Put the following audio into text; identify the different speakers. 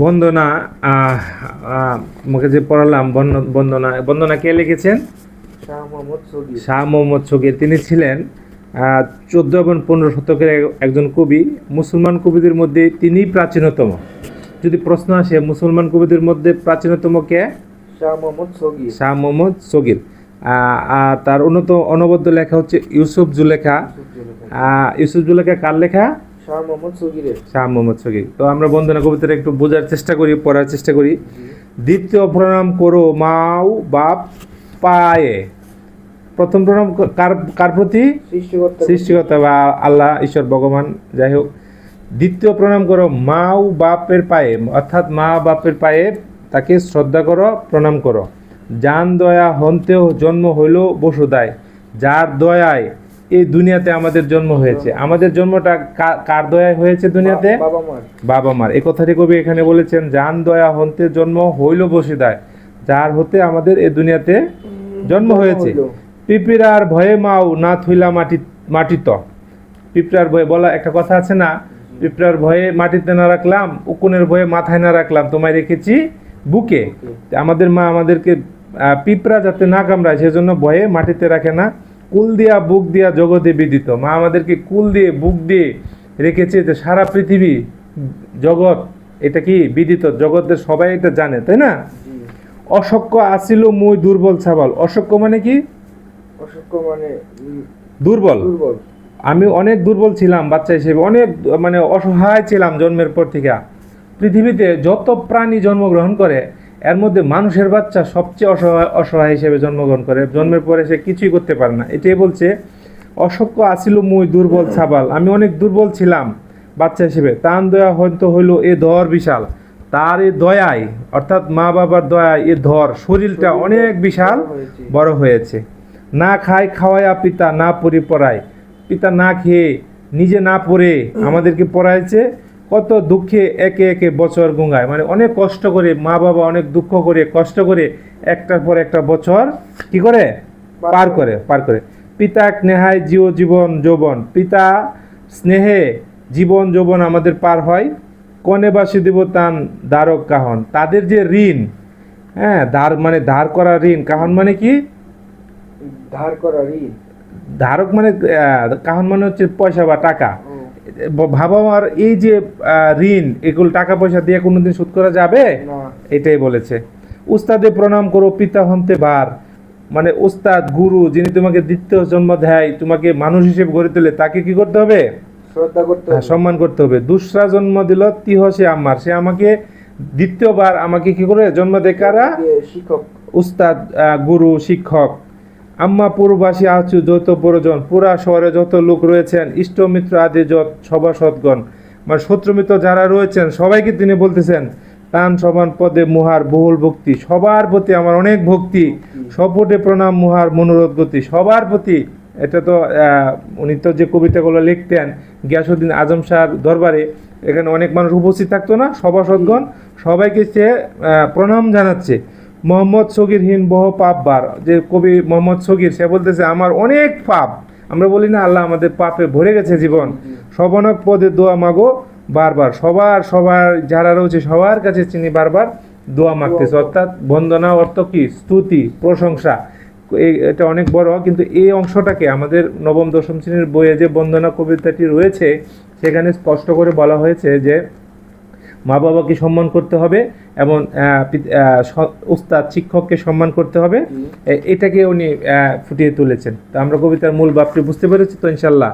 Speaker 1: বন্দনা মুখে যে পড়ালাম, বন্দনা বন্দনা কে লিখেছেন? শাহ মোহাম্মদ সগীর। তিনি ছিলেন 14 এবং 15 শতকের একজন কবি। মুসলমান কবিদের মধ্যে তিনি প্রাচীনতম। যদি প্রশ্ন আসে মুসলমান কবিদের মধ্যে প্রাচীনতম কে? শাহ মোহাম্মদ সগীর। তার অনবদ্য লেখা হচ্ছে ইউসুফ জুলেখা। ইউসুফ জুলেখা কার লেখা? শাহ মোহাম্মদ সগীর। তো আমরা বন্দনা কবিতাটা একটু বোঝার চেষ্টা করি, পড়ার চেষ্টা করি। দ্বিতীয় প্রণাম করো মাও বাপ পায়ে। প্রথম প্রণাম কার প্রতি? সৃষ্টিকর্তা বা আল্লাহ, ঈশ্বর, ভগবান, যাই হোক। দ্বিতীয় প্রণাম করো মাও বাপের পায়ে, অর্থাৎ মা বাপের পায়ে তাকে শ্রদ্ধা করো, প্রণাম করো। জান দয়া হন্তেও জন্ম হইল বসুদায়, যার দয়ায় এই দুনিয়াতে আমাদের জন্ম হয়েছে। আমাদের জন্মটা কার দয়ায় হয়েছে দুনিয়াতে? বাবা মার। এই কথাটি কবি এখানে বলেছেন, জান দয়া হন্তে জন্ম হইল বসুদায়, যার হতে আমাদের এই দুনিয়াতে জন্ম হয়েছে। পিঁপড়ার ভয়ে মাও না থইলা মাটিত। পিঁপড়ার ভয়ে, বলা একটা কথা আছে না, পিঁপড়ার ভয়ে মাটিতে না রাখলাম, উকুনের ভয়ে মাথায় না রাখলাম, তোমায় রেখেছি বুকে। আমাদের মা আমাদেরকে পিঁপড়া যাতে না কামড়ায় সেজন্য ভয়ে মাটিতে রাখে না। কুল দিয়া বুক দিয়া জগতে বিদিত। মা আমাদেরকে কুল দিয়ে বুক দিয়ে রেখেছে, যে সারা পৃথিবী জগৎ এটা কি বিদিত, জগতের সবাই এটা জানে, তাই না? অশক্য আসিল মুই দুর্বল ছাবল। অশক্য মানে কি? দুর্বল। আমি অনেক দুর্বল ছিলাম বাচ্চা হিসেবে, অনেক মানে অসহায় ছিলাম জন্মের পর থেকে। পৃথিবীতে যত প্রাণী জন্মগ্রহণ করে এর মধ্যে মানুষের বাচ্চা সবচেয়ে অসহায় হিসেবে জন্মগ্রহণ করে। জন্মের পরে সে কিছুই করতে পারে না। এটাই বলছে, অশক্য আসিল মুই দুর্বল ছাবাল। আমি অনেক দুর্বল ছিলাম বাচ্চা হিসেবে। তান দয়া হয়তো হইল এ ধর বিশাল। তার এ দয়ায়, অর্থাৎ মা বাবার দয়ায় এ ধর, শরীরটা অনেক বিশাল বড় হয়েছে। না খায় খাওয়ায়া পিতা না পড়ি পড়ায়। পিতা না খেয়ে নিজে না পড়ে আমাদেরকে পড়াইছে। কত দুঃখে একে একে বছর গুঙ্গায়, মানে অনেক কষ্ট করে মা বাবা অনেক দুঃখ করে কষ্ট করে একটার পর একটা বছর কি করে পার করে। পিতা স্নেহায় জীবন যৌবন। পিতা স্নেহে জীবন যৌবন আমাদের পার হয়। কনে বাসী দেব তান দ্বারক কাহন। তাদের যে ঋণ, হ্যাঁ, ধার করা ঋণ। কাহন মানে কি? ধারক মানে কাহন মানে হচ্ছে পয়সা বা টাকা। বাবা মার এই যে ঋণ, এগুলো টাকা পয়সা দিয়ে কোনোদিন শোধ করা যাবে? এটাই বলেছে। উস্তাদে প্রণাম করো পিতা হন্তে বার। মানে উস্তাদ, গুরু, যিনি তোমাকে দ্বিতীয় জন্ম দেয়, তোমাকে মানুষ হিসেবে গড়ে তোলে, তাকে কি করতে হবে? সম্মান করতে হবে। দুসরা জন্ম দিল তিহ সে আমার। সে আমাকে দ্বিতীয়বার আমাকে কি করে জন্ম দেয়? কারা? শিক্ষক, উস্তাদ, গুরু, শিক্ষক। আম্মা পুরবাসী আছু যত প্রয়োজন। পুরা শহরে যত লোক রয়েছেন, ইষ্টমিত্র আদি যত সভাসদগণ, মানে শত্রুমিত্র যারা রয়েছেন সবাইকে তিনি বলতেছেন, তান সমান পদে মুহার বহুল ভক্তি। সবার প্রতি আমার অনেক ভক্তি। সপটে প্রণাম মুহার মনোরথ গতি। সবার প্রতি। এটা তো উনি তো যে কবিতাগুলো লিখতেন গিয়াসউদ্দিন আজম শাহর দরবারে, এখানে অনেক মানুষ উপস্থিত থাকতো না, সভাসদগণ, সবাইকে সে প্রণাম জানাচ্ছে। মোহাম্মদ সগীরহীন বহ পাপ বার। যে কবি মোহাম্মদ সগীর, সে বলতেছে আমার অনেক পাপ। আমরা বলি না আল্লাহ আমাদের পাপে ভরে গেছে জীবন। সবনক পদে দোয়া মাগো বারবার। সবার যারা রয়েছে সবার কাছে তিনি বারবার দোয়া মাগতেছে। অর্থাৎ বন্দনা অর্থ কি? স্তুতি, প্রশংসা। এটা অনেক বড়, কিন্তু এই অংশটাকে আমাদের নবম দশম শ্রেণীর বইয়ে যে বন্দনা কবিতাটি রয়েছে সেখানে স্পষ্ট করে বলা হয়েছে যে মা বাবাকে সম্মান করতে হবে এবং উস্তাদ, শিক্ষককে সম্মান করতে হবে। এটাকে উনি ফুটিয়ে তুলেছেন। তো আমরা কবিতার মূল ভাবটি বুঝতে পেরেছি তো ইনশাল্লাহ।